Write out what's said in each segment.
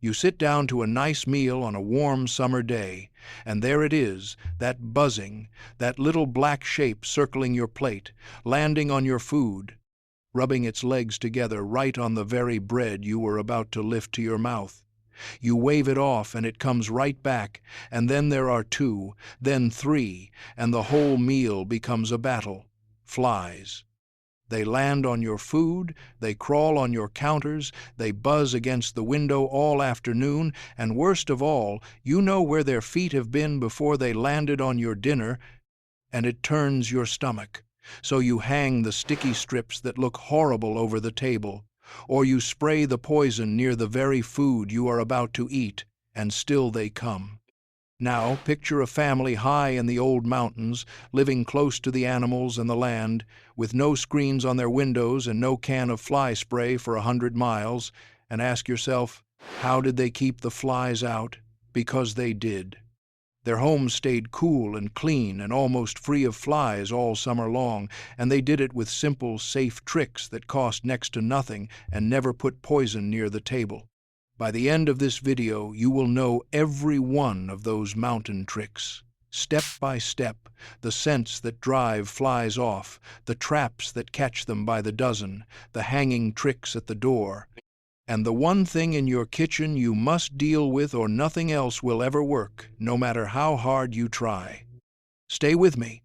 You sit down to a nice meal on a warm summer day, and there it is, that buzzing, that little black shape circling your plate, landing on your food, rubbing its legs together right on the very bread you were about to lift to your mouth. You wave it off and it comes right back, and then there are two, then three, and the whole meal becomes a battle. Flies. They land on your food, they crawl on your counters, they buzz against the window all afternoon, and worst of all, you know where their feet have been before they landed on your dinner, and it turns your stomach. So you hang the sticky strips that look horrible over the table, or you spray the poison near the very food you are about to eat, and still they come. Now picture a family high in the old mountains, living close to the animals and the land, with no screens on their windows and no can of fly spray for 100 miles, and ask yourself, how did they keep the flies out? Because they did. Their homes stayed cool and clean and almost free of flies all summer long, and they did it with simple, safe tricks that cost next to nothing and never put poison near the table. By the end of this video, you will know every one of those mountain tricks. Step by step, the scents that drive flies off, the traps that catch them by the dozen, the hanging tricks at the door, and the one thing in your kitchen you must deal with or nothing else will ever work, no matter how hard you try. Stay with me,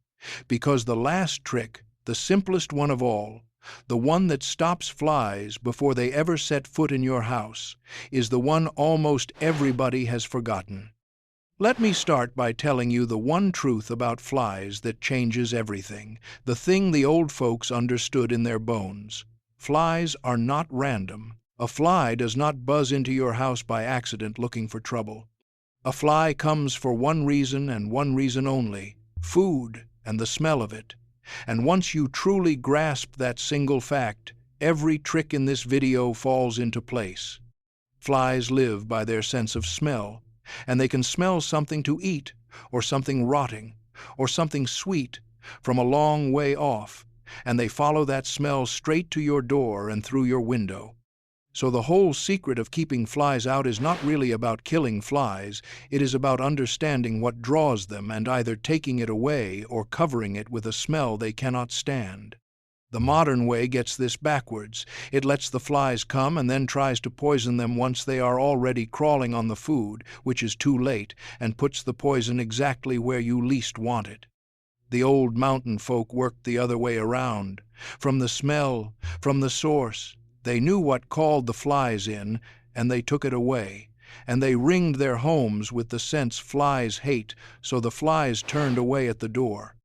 because the last trick, the simplest one of all, the one that stops flies before they ever set foot in your house, is the one almost everybody has forgotten. Let me start by telling you the one truth about flies that changes everything, the thing the old folks understood in their bones. Flies are not random. A fly does not buzz into your house by accident looking for trouble. A fly comes for one reason and one reason only: food and the smell of it. And once you truly grasp that single fact, every trick in this video falls into place. Flies live by their sense of smell, and they can smell something to eat, or something rotting, or something sweet, from a long way off, and they follow that smell straight to your door and through your window. So the whole secret of keeping flies out is not really about killing flies, it is about understanding what draws them and either taking it away or covering it with a smell they cannot stand. The modern way gets this backwards. It lets the flies come and then tries to poison them once they are already crawling on the food, which is too late, and puts the poison exactly where you least want it. The old mountain folk worked the other way around. From the smell, from the source, they knew what called the flies in, and they took it away, and they ringed their homes with the scents flies hate, so the flies turned away at the door.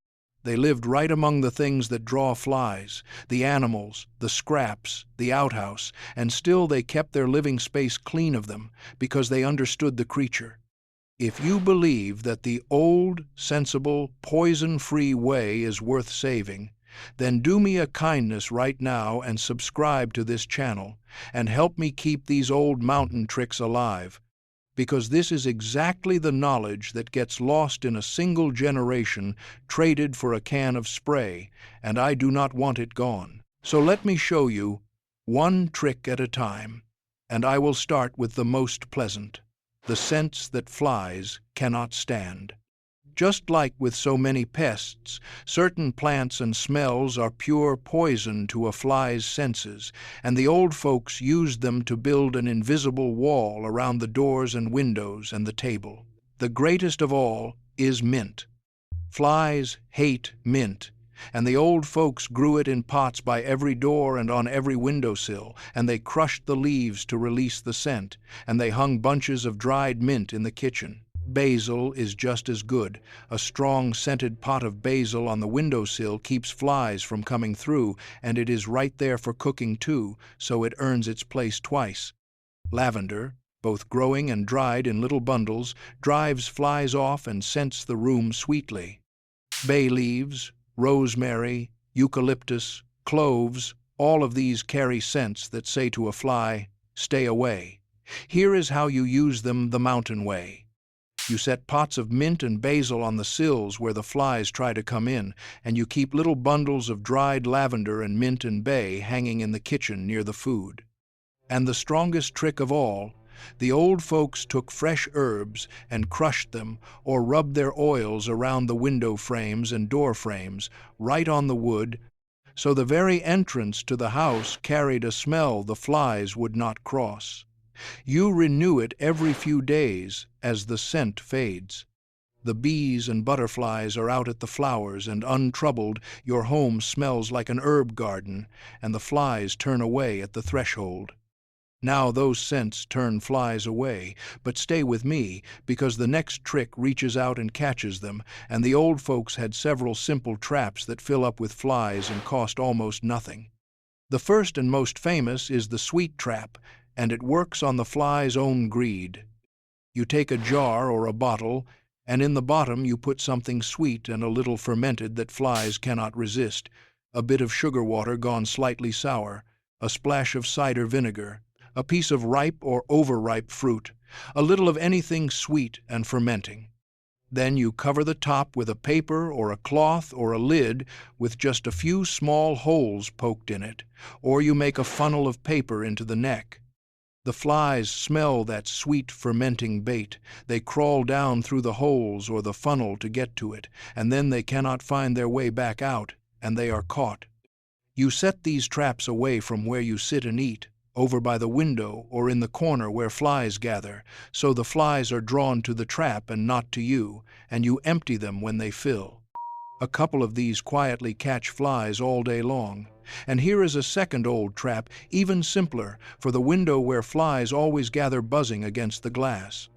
They lived right among the things that draw flies, the animals, the scraps, the outhouse, and still they kept their living space clean of them, because they understood the creature. If you believe that the old, sensible, poison-free way is worth saving, then do me a kindness right now and subscribe to this channel, and help me keep these old mountain tricks alive, because this is exactly the knowledge that gets lost in a single generation, traded for a can of spray, and I do not want it gone. So let me show you, one trick at a time, and I will start with the most pleasant, the scents that flies cannot stand. Just like with so many pests, certain plants and smells are pure poison to a fly's senses, and the old folks used them to build an invisible wall around the doors and windows and the table. The greatest of all is mint. Flies hate mint, and the old folks grew it in pots by every door and on every windowsill, and they crushed the leaves to release the scent, and they hung bunches of dried mint in the kitchen. Basil is just as good. A strong scented pot of basil on the windowsill keeps flies from coming through, and it is right there for cooking too, so it earns its place twice. Lavender, both growing and dried in little bundles, drives flies off and scents the room sweetly. Bay leaves, rosemary, eucalyptus, cloves, all of these carry scents that say to a fly, "Stay away." Here is how you use them the mountain way. You set pots of mint and basil on the sills where the flies try to come in, and you keep little bundles of dried lavender and mint and bay hanging in the kitchen near the food. And the strongest trick of all, The old folks took fresh herbs and crushed them, or rubbed their oils around the window frames and door frames, right on the wood, so the very entrance to the house carried a smell the flies would not cross. You renew it every few days as the scent fades. The bees and butterflies are out at the flowers, and untroubled your home smells like an herb garden, and the flies turn away at the threshold. Now those scents turn flies away, but stay with me, because the next trick reaches out and catches them, and the old folks had several simple traps that fill up with flies and cost almost nothing. The first and most famous is the sweet trap, and it works on the fly's own greed. You take a jar or a bottle, and in the bottom you put something sweet and a little fermented that flies cannot resist, a bit of sugar water gone slightly sour, a splash of cider vinegar, a piece of ripe or overripe fruit, a little of anything sweet and fermenting. Then you cover the top with a paper or a cloth or a lid with just a few small holes poked in it, or you make a funnel of paper into the neck. The flies smell that sweet fermenting bait. They crawl down through the holes or the funnel to get to it, and then they cannot find their way back out, and they are caught. You set these traps away from where you sit and eat, over by the window or in the corner where flies gather, so the flies are drawn to the trap and not to you, and you empty them when they fill. A couple of these quietly catch flies all day long. And here is a second old trap, even simpler, for the window where flies always gather buzzing against the glass.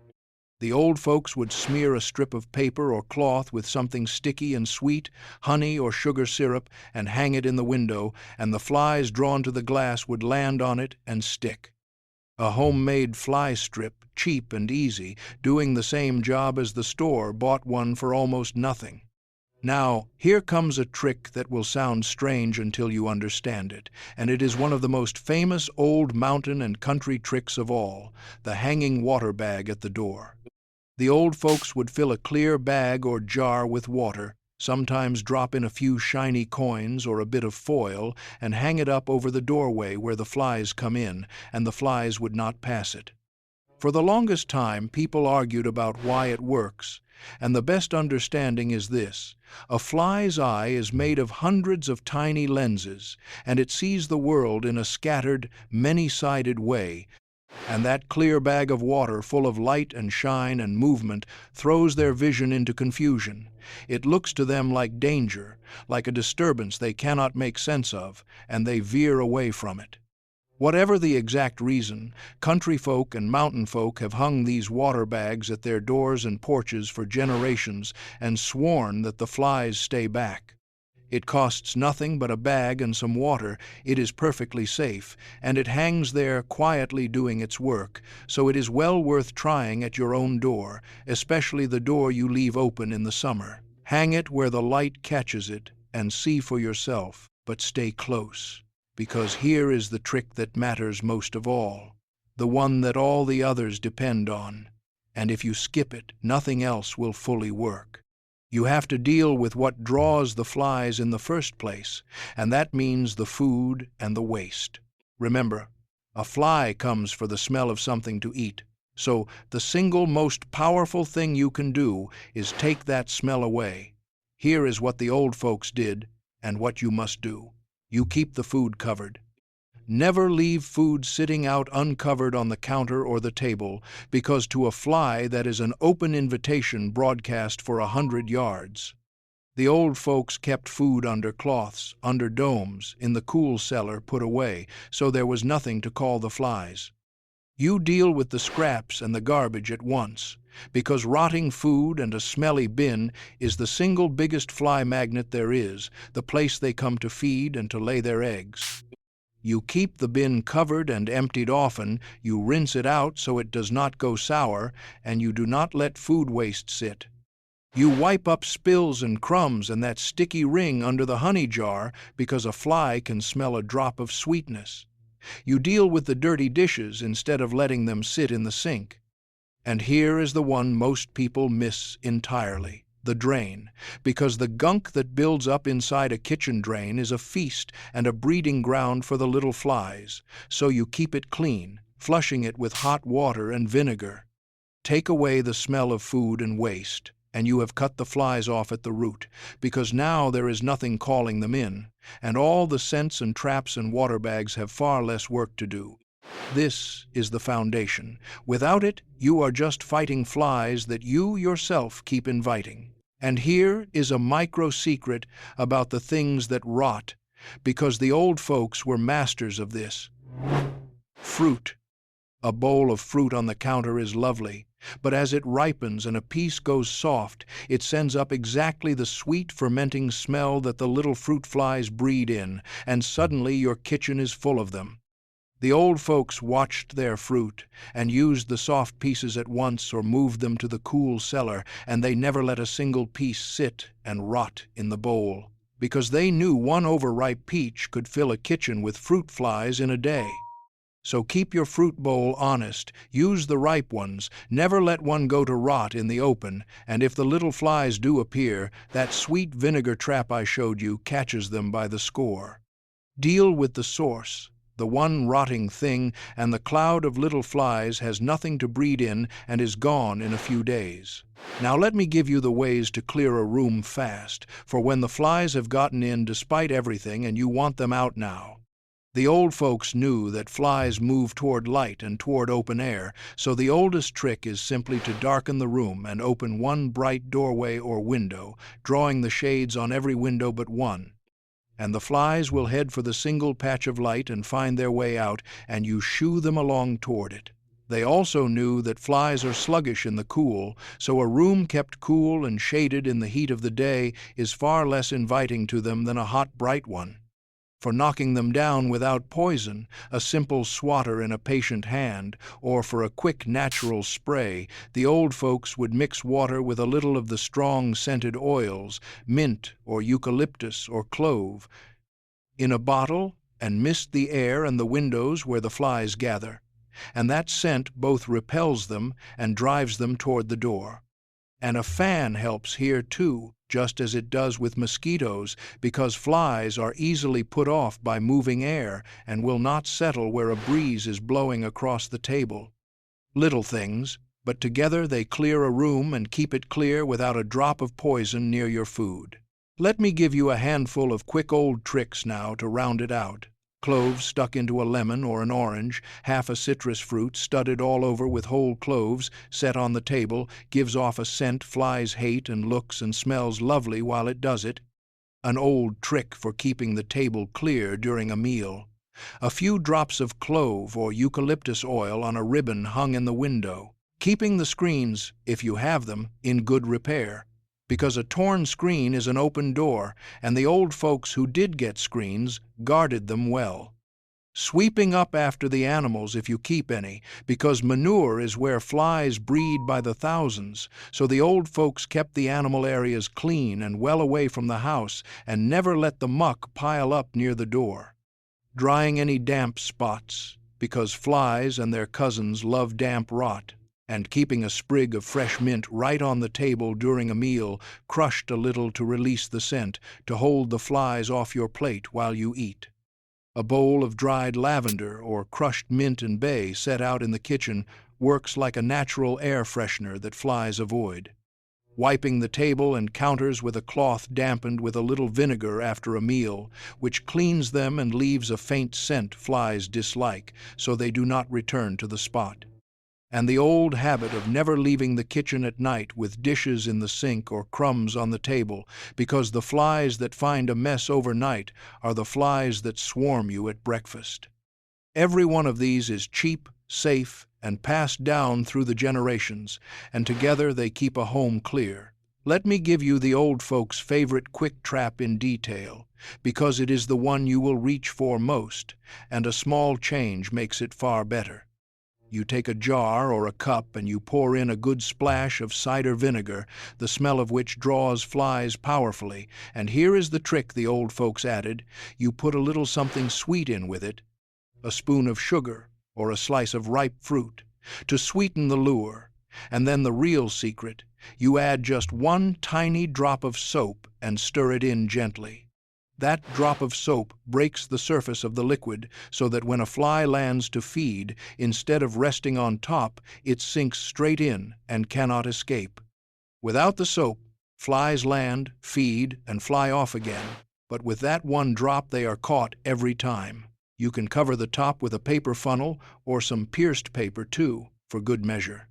The old folks would smear a strip of paper or cloth with something sticky and sweet, honey or sugar syrup, and hang it in the window, and the flies drawn to the glass would land on it and stick. A homemade fly strip, cheap and easy, doing the same job as the store-bought one for almost nothing. Now, here comes a trick that will sound strange until you understand it, and it is one of the most famous old mountain and country tricks of all, the hanging water bag at the door. The old folks would fill a clear bag or jar with water, sometimes drop in a few shiny coins or a bit of foil, and hang it up over the doorway where the flies come in, and the flies would not pass it. For the longest time, people argued about why it works, and the best understanding is this: a fly's eye is made of hundreds of tiny lenses, and it sees the world in a scattered, many-sided way, and that clear bag of water full of light and shine and movement throws their vision into confusion. It looks to them like danger, like a disturbance they cannot make sense of, and they veer away from it. Whatever the exact reason, country folk and mountain folk have hung these water bags at their doors and porches for generations and sworn that the flies stay back. It costs nothing but a bag and some water, it is perfectly safe, and it hangs there quietly doing its work, so it is well worth trying at your own door, especially the door you leave open in the summer. Hang it where the light catches it, and see for yourself, but stay close. Because here is the trick that matters most of all, the one that all the others depend on, and if you skip it, nothing else will fully work. You have to deal with what draws the flies in the first place, and that means the food and the waste. Remember, a fly comes for the smell of something to eat, so the single most powerful thing you can do is take that smell away. Here is what the old folks did, and what you must do. You keep the food covered. Never leave food sitting out uncovered on the counter or the table, because to a fly that is an open invitation broadcast for 100 yards. The old folks kept food under cloths, under domes, in the cool cellar put away, so there was nothing to call the flies. You deal with the scraps and the garbage at once, because rotting food and a smelly bin is the single biggest fly magnet there is, the place they come to feed and to lay their eggs. You keep the bin covered and emptied often, you rinse it out so it does not go sour, and you do not let food waste sit. You wipe up spills and crumbs and that sticky ring under the honey jar, because a fly can smell a drop of sweetness. You deal with the dirty dishes instead of letting them sit in the sink. And here is the one most people miss entirely, the drain, because the gunk that builds up inside a kitchen drain is a feast and a breeding ground for the little flies, so you keep it clean, flushing it with hot water and vinegar. Take away the smell of food and waste, and you have cut the flies off at the root, because now there is nothing calling them in, and all the scents and traps and water bags have far less work to do. This is the foundation. Without it, you are just fighting flies that you yourself keep inviting. And here is a micro secret about the things that rot, because the old folks were masters of this. Fruit. A bowl of fruit on the counter is lovely, but as it ripens and a piece goes soft, it sends up exactly the sweet fermenting smell that the little fruit flies breed in, and suddenly your kitchen is full of them. The old folks watched their fruit and used the soft pieces at once or moved them to the cool cellar, and they never let a single piece sit and rot in the bowl, because they knew one overripe peach could fill a kitchen with fruit flies in a day. So keep your fruit bowl honest, use the ripe ones, never let one go to rot in the open, and if the little flies do appear, that sweet vinegar trap I showed you catches them by the score. Deal with the source, the one rotting thing, and the cloud of little flies has nothing to breed in and is gone in a few days. Now let me give you the ways to clear a room fast, for when the flies have gotten in despite everything and you want them out now. The old folks knew that flies move toward light and toward open air, so the oldest trick is simply to darken the room and open one bright doorway or window, drawing the shades on every window but one. And the flies will head for the single patch of light and find their way out, and you shoo them along toward it. They also knew that flies are sluggish in the cool, so a room kept cool and shaded in the heat of the day is far less inviting to them than a hot, bright one. For knocking them down without poison, a simple swatter in a patient hand, or for a quick natural spray, the old folks would mix water with a little of the strong scented oils, mint or eucalyptus or clove, in a bottle, and mist the air and the windows where the flies gather, and that scent both repels them and drives them toward the door. And a fan helps here too, just as it does with mosquitoes, because flies are easily put off by moving air and will not settle where a breeze is blowing across the table. Little things, but together they clear a room and keep it clear without a drop of poison near your food. Let me give you a handful of quick old tricks now to round it out. Cloves stuck into a lemon or an orange, half a citrus fruit studded all over with whole cloves, set on the table, gives off a scent flies hate and looks and smells lovely while it does it. An old trick for keeping the table clear during a meal. A few drops of clove or eucalyptus oil on a ribbon hung in the window, keeping the screens, if you have them, in good repair. Because a torn screen is an open door, and the old folks who did get screens guarded them well. Sweeping up after the animals if you keep any, because manure is where flies breed by the thousands, so the old folks kept the animal areas clean and well away from the house and never let the muck pile up near the door. Drying any damp spots, because flies and their cousins love damp rot, and keeping a sprig of fresh mint right on the table during a meal, crushed a little to release the scent, to hold the flies off your plate while you eat. A bowl of dried lavender or crushed mint and bay set out in the kitchen works like a natural air freshener that flies avoid. Wiping the table and counters with a cloth dampened with a little vinegar after a meal, which cleans them and leaves a faint scent flies dislike, so they do not return to the spot. And the old habit of never leaving the kitchen at night with dishes in the sink or crumbs on the table, because the flies that find a mess overnight are the flies that swarm you at breakfast. Every one of these is cheap, safe, and passed down through the generations, and together they keep a home clear. Let me give you the old folks' favorite quick trap in detail, because it is the one you will reach for most, and a small change makes it far better. You take a jar or a cup and you pour in a good splash of cider vinegar, the smell of which draws flies powerfully, and here is the trick the old folks added. You put a little something sweet in with it, a spoon of sugar or a slice of ripe fruit, to sweeten the lure, and then the real secret, you add just one tiny drop of soap and stir it in gently. That drop of soap breaks the surface of the liquid so that when a fly lands to feed, instead of resting on top, it sinks straight in and cannot escape. Without the soap, flies land, feed, and fly off again, but with that one drop they are caught every time. You can cover the top with a paper funnel or some pierced paper too, for good measure.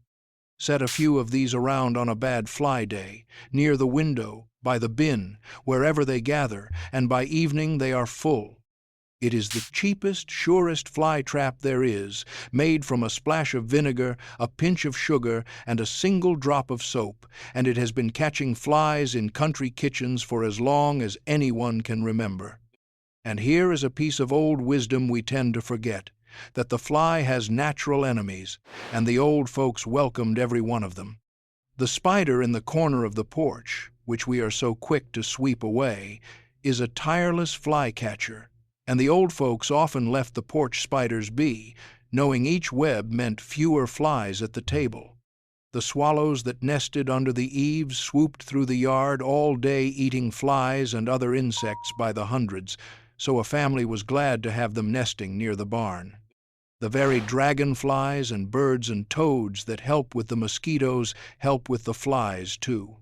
Set a few of these around on a bad fly day, near the window, by the bin, wherever they gather, and by evening they are full. It is the cheapest, surest fly trap there is, made from a splash of vinegar, a pinch of sugar, and a single drop of soap, and it has been catching flies in country kitchens for as long as anyone can remember. And here is a piece of old wisdom we tend to forget, that the fly has natural enemies, and the old folks welcomed every one of them. The spider in the corner of the porch, which we are so quick to sweep away, is a tireless fly-catcher, and the old folks often left the porch spiders be, knowing each web meant fewer flies at the table. The swallows that nested under the eaves swooped through the yard all day eating flies and other insects by the hundreds, so a family was glad to have them nesting near the barn. The very dragonflies and birds and toads that help with the mosquitoes help with the flies, too.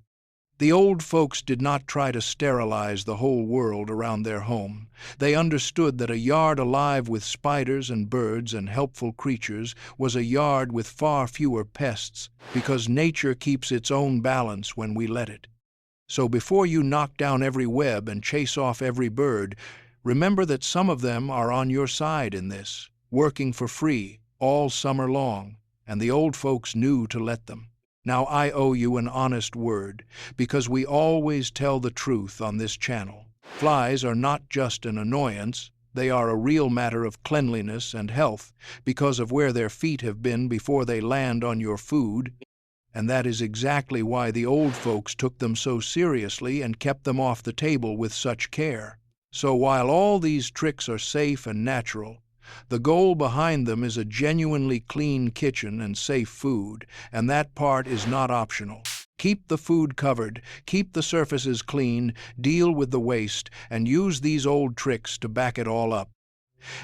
The old folks did not try to sterilize the whole world around their home. They understood that a yard alive with spiders and birds and helpful creatures was a yard with far fewer pests, because nature keeps its own balance when we let it. So before you knock down every web and chase off every bird, remember that some of them are on your side in this, working for free all summer long, and the old folks knew to let them. Now I owe you an honest word, because we always tell the truth on this channel. Flies are not just an annoyance, they are a real matter of cleanliness and health, because of where their feet have been before they land on your food, and that is exactly why the old folks took them so seriously and kept them off the table with such care. So while all these tricks are safe and natural, the goal behind them is a genuinely clean kitchen and safe food, and that part is not optional. Keep the food covered, keep the surfaces clean, deal with the waste, and use these old tricks to back it all up.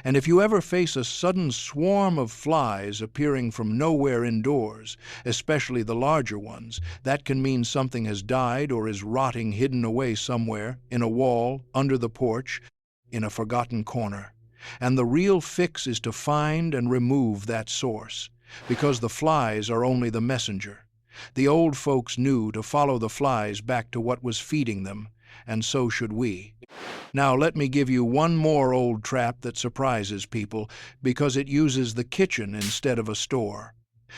And if you ever face a sudden swarm of flies appearing from nowhere indoors, especially the larger ones, that can mean something has died or is rotting hidden away somewhere, in a wall, under the porch, in a forgotten corner. And the real fix is to find and remove that source, because the flies are only the messenger. The old folks knew to follow the flies back to what was feeding them, and so should we. Now let me give you one more old trap that surprises people, because it uses the kitchen instead of a store.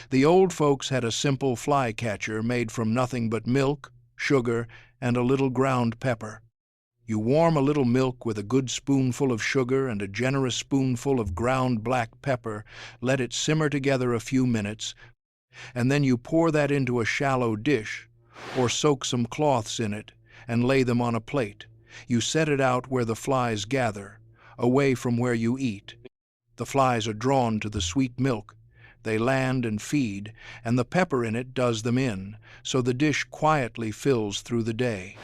The old folks had a simple fly catcher made from nothing but milk, sugar, and a little ground pepper. You warm a little milk with a good spoonful of sugar and a generous spoonful of ground black pepper, let it simmer together a few minutes, and then you pour that into a shallow dish, or soak some cloths in it, and lay them on a plate. You set it out where the flies gather, away from where you eat. The flies are drawn to the sweet milk. They land and feed, and the pepper in it does them in, so the dish quietly fills through the day.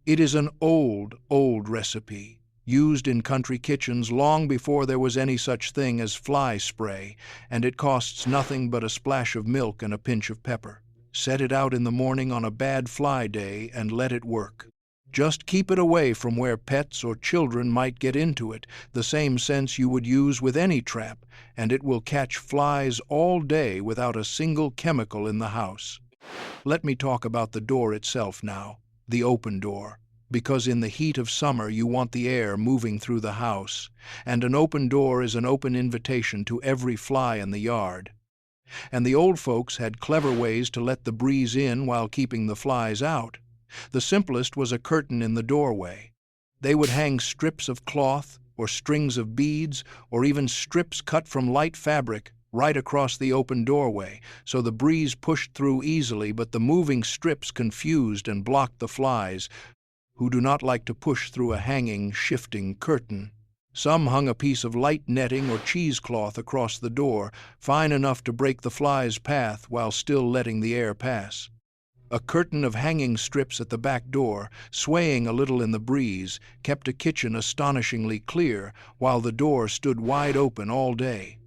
It is an old, old recipe, used in country kitchens long before there was any such thing as fly spray, and it costs nothing but a splash of milk and a pinch of pepper. Set it out in the morning on a bad fly day and let it work. Just keep it away from where pets or children might get into it, the same sense you would use with any trap, and it will catch flies all day without a single chemical in the house. Let me talk about the door itself now, the open door, because in the heat of summer you want the air moving through the house, and an open door is an open invitation to every fly in the yard. And the old folks had clever ways to let the breeze in while keeping the flies out. The simplest was a curtain in the doorway. They would hang strips of cloth, or strings of beads, or even strips cut from light fabric right across the open doorway, so the breeze pushed through easily, but the moving strips confused and blocked the flies, who do not like to push through a hanging, shifting curtain. Some hung a piece of light netting or cheesecloth across the door, fine enough to break the fly's path while still letting the air pass. A curtain of hanging strips at the back door, swaying a little in the breeze, kept a kitchen astonishingly clear while the door stood wide open all day.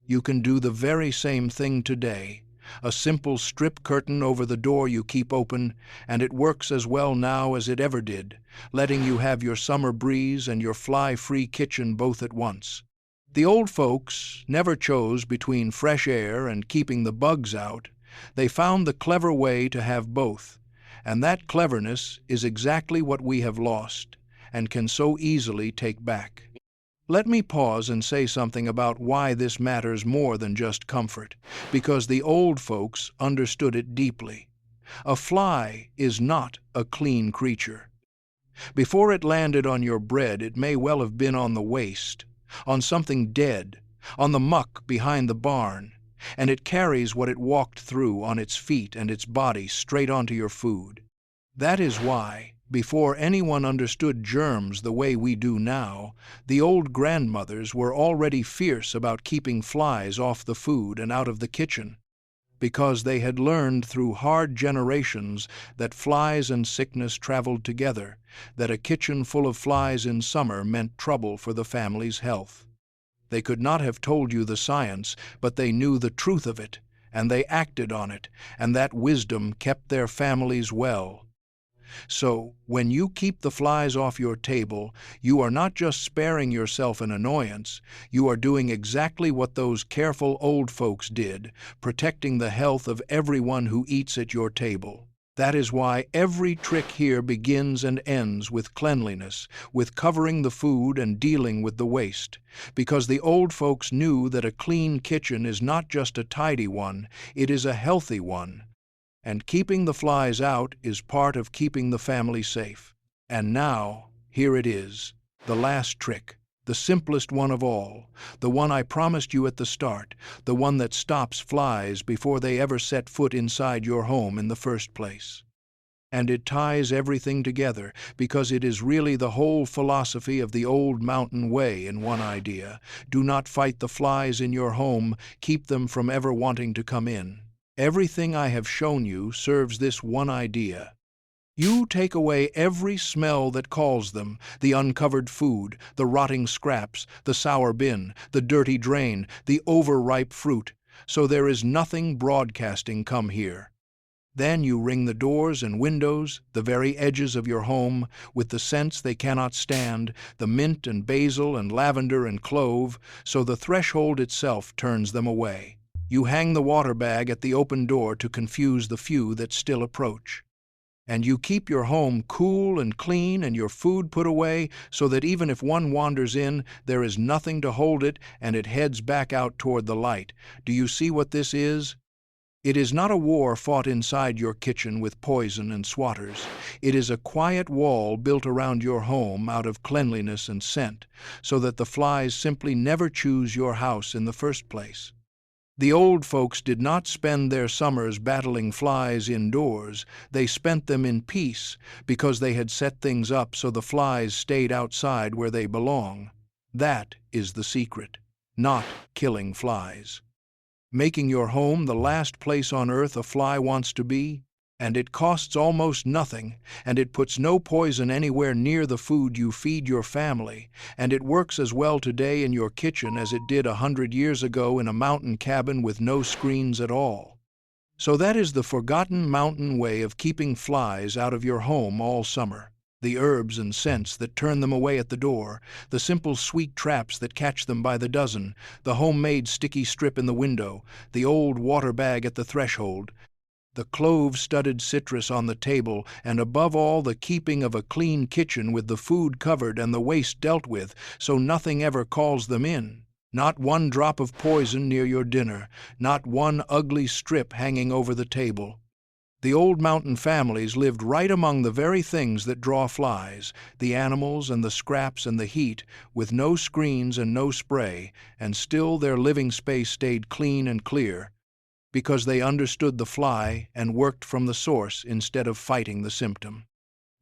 You can do the very same thing today. A simple strip curtain over the door you keep open, and it works as well now as it ever did, letting you have your summer breeze and your fly-free kitchen both at once. The old folks never chose between fresh air and keeping the bugs out. They found the clever way to have both, and that cleverness is exactly what we have lost and can so easily take back. Let me pause and say something about why this matters more than just comfort, because the old folks understood it deeply. A fly is not a clean creature. Before it landed on your bread, it may well have been on the waste, on something dead, on the muck behind the barn, and it carries what it walked through on its feet and its body straight onto your food. That is why, before anyone understood germs the way we do now, the old grandmothers were already fierce about keeping flies off the food and out of the kitchen, because they had learned through hard generations that flies and sickness traveled together, that a kitchen full of flies in summer meant trouble for the family's health. They could not have told you the science, but they knew the truth of it, and they acted on it, and that wisdom kept their families well. So, when you keep the flies off your table, you are not just sparing yourself an annoyance, you are doing exactly what those careful old folks did, protecting the health of everyone who eats at your table. That is why every trick here begins and ends with cleanliness, with covering the food and dealing with the waste, because the old folks knew that a clean kitchen is not just a tidy one, it is a healthy one. And keeping the flies out is part of keeping the family safe. And now, here it is, the last trick, the simplest one of all, the one I promised you at the start, the one that stops flies before they ever set foot inside your home in the first place. And it ties everything together, because it is really the whole philosophy of the old mountain way in one idea. Do not fight the flies in your home, keep them from ever wanting to come in. Everything I have shown you serves this one idea. You take away every smell that calls them, the uncovered food, the rotting scraps, the sour bin, the dirty drain, the overripe fruit, so there is nothing broadcasting come here. Then you ring the doors and windows, the very edges of your home, with the scents they cannot stand, the mint and basil and lavender and clove, so the threshold itself turns them away. You hang the water bag at the open door to confuse the few that still approach. And you keep your home cool and clean and your food put away so that even if one wanders in, there is nothing to hold it and it heads back out toward the light. Do you see what this is? It is not a war fought inside your kitchen with poison and swatters. It is a quiet wall built around your home out of cleanliness and scent, so that the flies simply never choose your house in the first place. The old folks did not spend their summers battling flies indoors. They spent them in peace, because they had set things up so the flies stayed outside where they belong. That is the secret, not killing flies. Making your home the last place on earth a fly wants to be, and it costs almost nothing, and it puts no poison anywhere near the food you feed your family, and it works as well today in your kitchen as it did 100 years ago in a mountain cabin with no screens at all. So that is the forgotten mountain way of keeping flies out of your home all summer. The herbs and scents that turn them away at the door, the simple sweet traps that catch them by the dozen, the homemade sticky strip in the window, the old water bag at the threshold, the clove-studded citrus on the table, and above all the keeping of a clean kitchen with the food covered and the waste dealt with, so nothing ever calls them in. Not one drop of poison near your dinner, not one ugly strip hanging over the table. The old mountain families lived right among the very things that draw flies, the animals and the scraps and the heat, with no screens and no spray, and still their living space stayed clean and clear, because they understood the fly and worked from the source instead of fighting the symptom.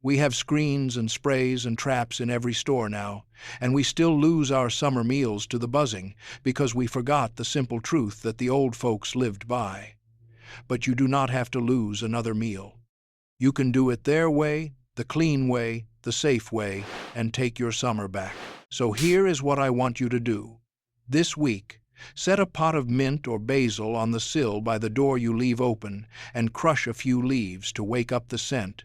We have screens and sprays and traps in every store now, and we still lose our summer meals to the buzzing because we forgot the simple truth that the old folks lived by. But you do not have to lose another meal. You can do it their way, the clean way, the safe way, and take your summer back. So here is what I want you to do. This week, set a pot of mint or basil on the sill by the door you leave open and crush a few leaves to wake up the scent.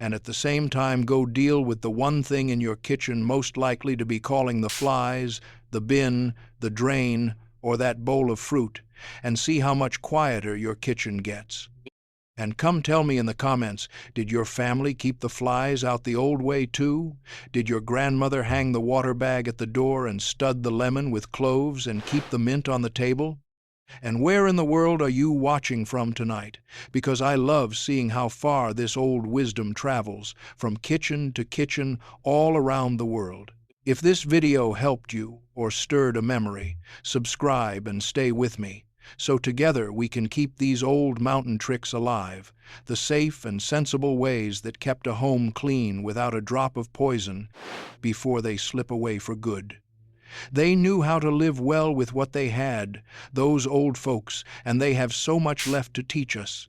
And at the same time go deal with the one thing in your kitchen most likely to be calling the flies, the bin, the drain, or that bowl of fruit, and see how much quieter your kitchen gets. And come tell me in the comments, did your family keep the flies out the old way too? Did your grandmother hang the water bag at the door and stud the lemon with cloves and keep the mint on the table? And where in the world are you watching from tonight? Because I love seeing how far this old wisdom travels, from kitchen to kitchen, all around the world. If this video helped you or stirred a memory, subscribe and stay with me, so together we can keep these old mountain tricks alive, the safe and sensible ways that kept a home clean without a drop of poison before they slip away for good. They knew how to live well with what they had, those old folks, and they have so much left to teach us.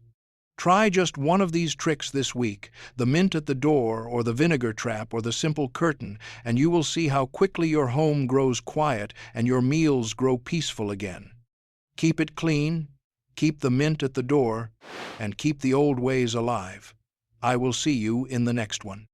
Try just one of these tricks this week, the mint at the door or the vinegar trap or the simple curtain, and you will see how quickly your home grows quiet and your meals grow peaceful again. Keep it clean, keep the mint at the door, and keep the old ways alive. I will see you in the next one.